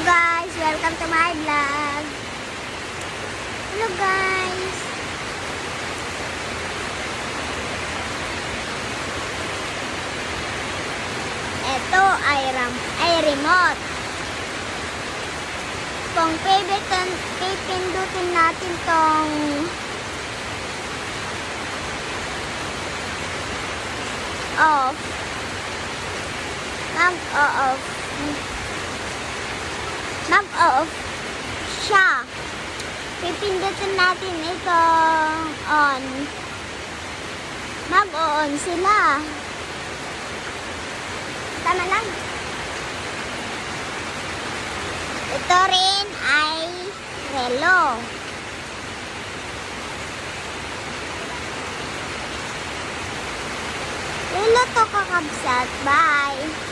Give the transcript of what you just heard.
guys, welcome to my vlog. Hello guys. Ito ay remote. Kung pipindutin natin tong off, mag-off siya. Pipindutin natin itong on. Mag-on sila. Tama lang. Ito rin ay relo. Relo to kakabsat. Bye!